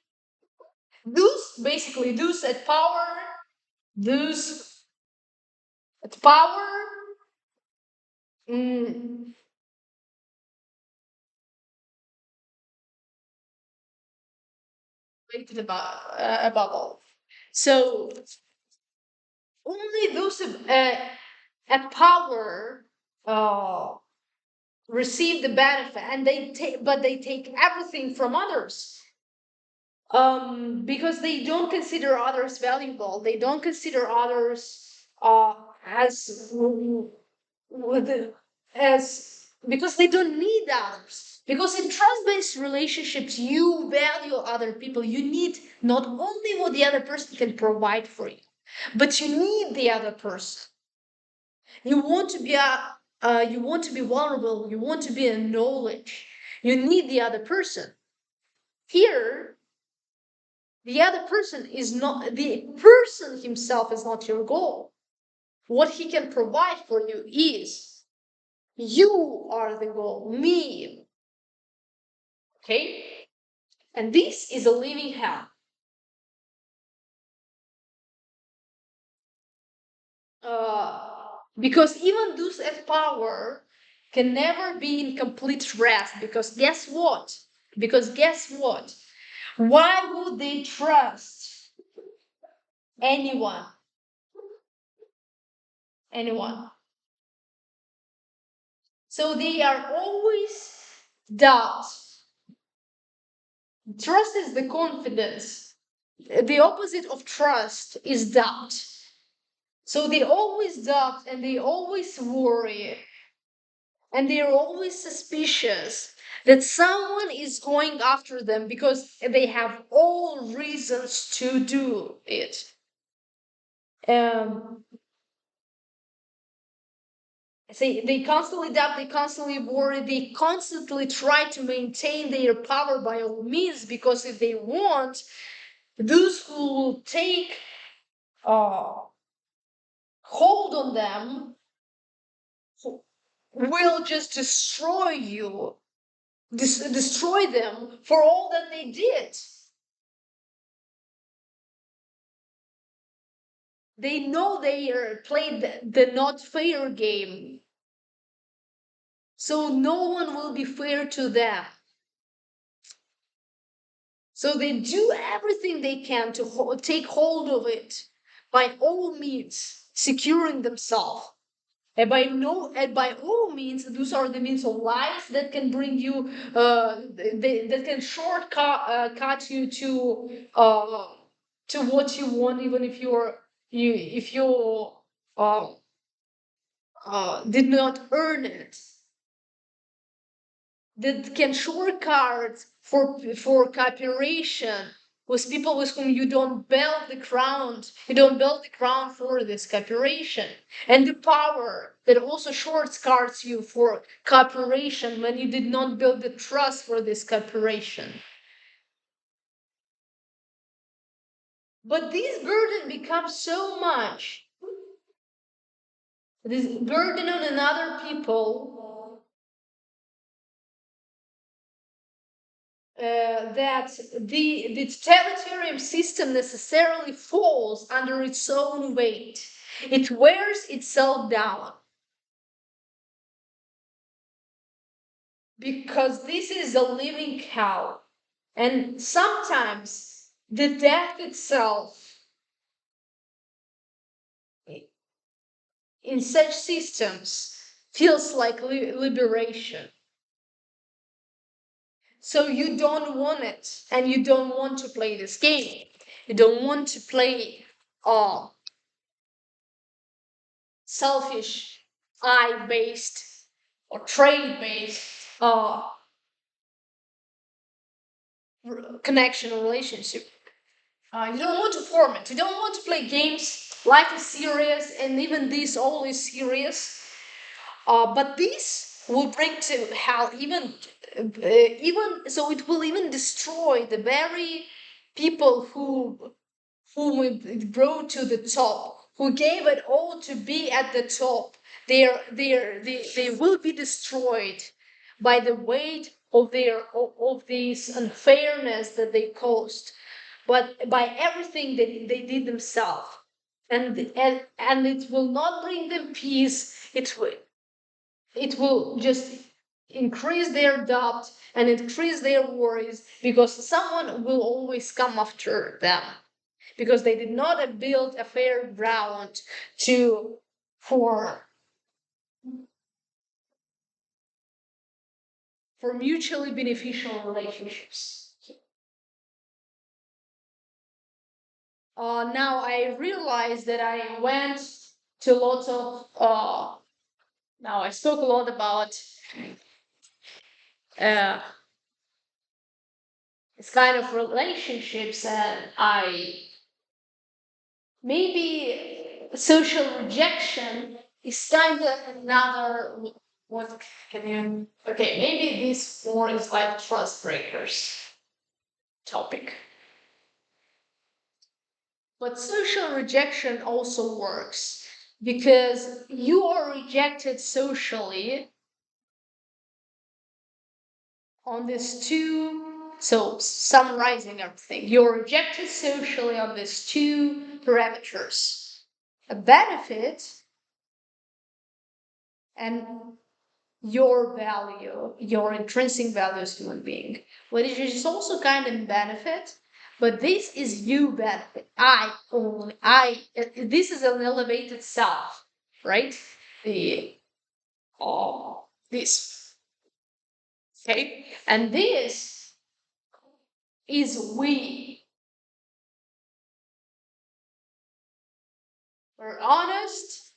those at power, those at power, mm, wait above all. So only those at power uh, receive the benefit, and they take everything from others. Because they don't consider others valuable. They don't consider others as with as because they don't need others. Because in trust-based relationships, you value other people. You need not only what the other person can provide for you, but you need the other person. You want to be you want to be vulnerable. You want to be in knowledge. You need the other person. Here, the other person is not the person himself is not your goal. What he can provide for you is you are the goal, me. Okay? And this is a living hell. Because even those at power can never be in complete rest. Because guess what? Because guess what? Why would they trust anyone? Anyone. So they are always doubt. Trust is the confidence. The opposite of trust is doubt. So they always doubt and they always worry and they're always suspicious that someone is going after them because they have all reasons to do it. Um, they constantly doubt, they constantly worry, they constantly try to maintain their power by all means because if they want, those who will take uh, hold on them will just destroy you, destroy them for all that they did. They know they are played the not fair game, so no one will be fair to them. So they do everything they can to take hold of it by all means, securing themselves. And by no, and by all means, those are the means of lies that can bring you, that can shortcut cut you to what you want, even if if you uh, did not earn it. That can shortcut for cooperation with people with whom you don't build the ground. You don't build the ground for this cooperation. And the power that also shortcuts you for cooperation when you did not build the trust for this cooperation. But this burden becomes so much. This burden on another people that the totalitarian system necessarily falls under its own weight. It wears itself down because this is a living hell. And sometimes the death itself in such systems feels like liberation. So you don't want it, and you don't want to play this game. You don't want to play selfish, I based or trade based connection or relationship. You don't want to form it. You don't want to play games. Life is serious, and even this all is serious. But this will bring to hell even so it will even destroy the very people whom it brought to the top, who gave it all to be at the top. they will be destroyed by the weight of of this unfairness that they caused, but by everything that they did themselves. And it will not bring them peace. It will just increase their doubt and increase their worries, because someone will always come after them, because they did not build a fair ground to for for mutually beneficial relationships. Now I realize that I went to lots of now I spoke a lot about uh, this kind of relationships, and I maybe social rejection is kind of another. What can you? Okay, maybe this more is like trust breakers topic. But social rejection also works because you are rejected socially on these two. So, summarizing everything, you're rejected socially on these two parameters: a benefit and your value, your intrinsic value as a human being. But it is also kind of benefit, but this is you benefit. I only, this is an elevated self, right? The, this, okay? And this is we. We're honest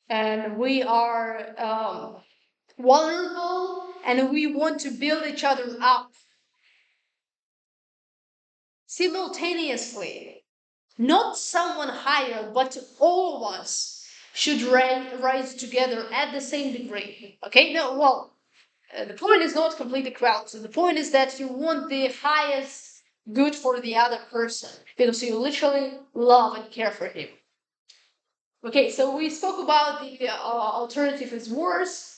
and we are vulnerable and we want to build each other up simultaneously. Not someone higher, but all of us should rise together at the same degree. Okay? No, well, the point is not complete equality. The point is that you want the highest good for the other person because you literally love and care for him. Okay, so we spoke about the alternative is worse.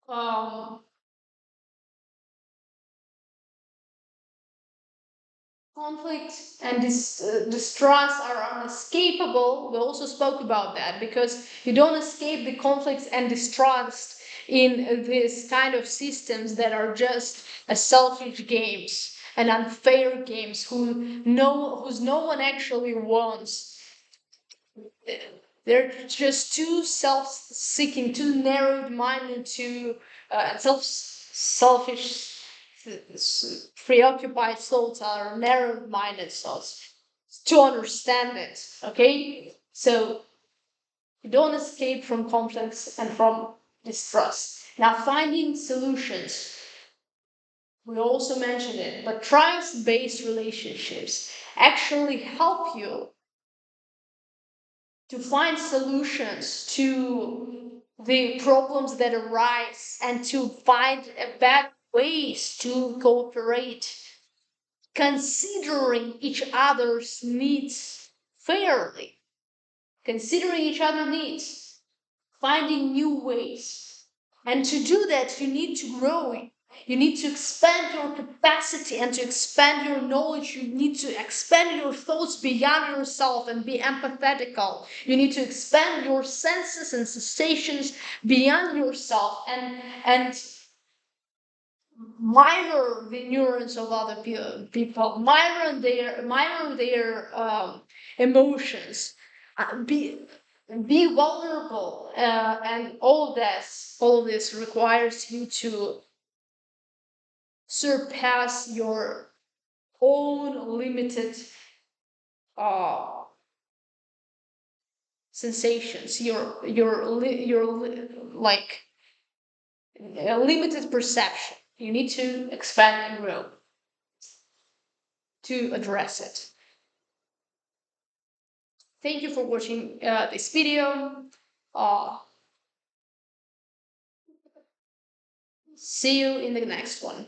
Um, Conflict and distrust are unescapable. We also spoke about that because you don't escape the conflicts and distrust in this kind of systems that are just a selfish games and unfair games whose no one actually wants. They're just too self-seeking, too narrow-minded, too selfish, preoccupied souls are narrow-minded souls to understand it. Okay, so you don't escape from conflicts and from distrust. Now, finding solutions. We also mentioned it, but trust-based relationships actually help you to find solutions to the problems that arise and to find better ways to cooperate, considering each other's needs fairly, considering each other's needs, finding new ways. And to do that, you need to grow. You need to expand your capacity and to expand your knowledge. You need to expand your thoughts beyond yourself and be empathetical. You need to expand your senses and sensations beyond yourself and mirror the neurons of other people, mirror their emotions, be vulnerable, and all this requires you to surpass your own limited uh, sensations, like a limited perception. You need to expand and grow to address it. Thank you for watching this video. Uh, See you in the next one.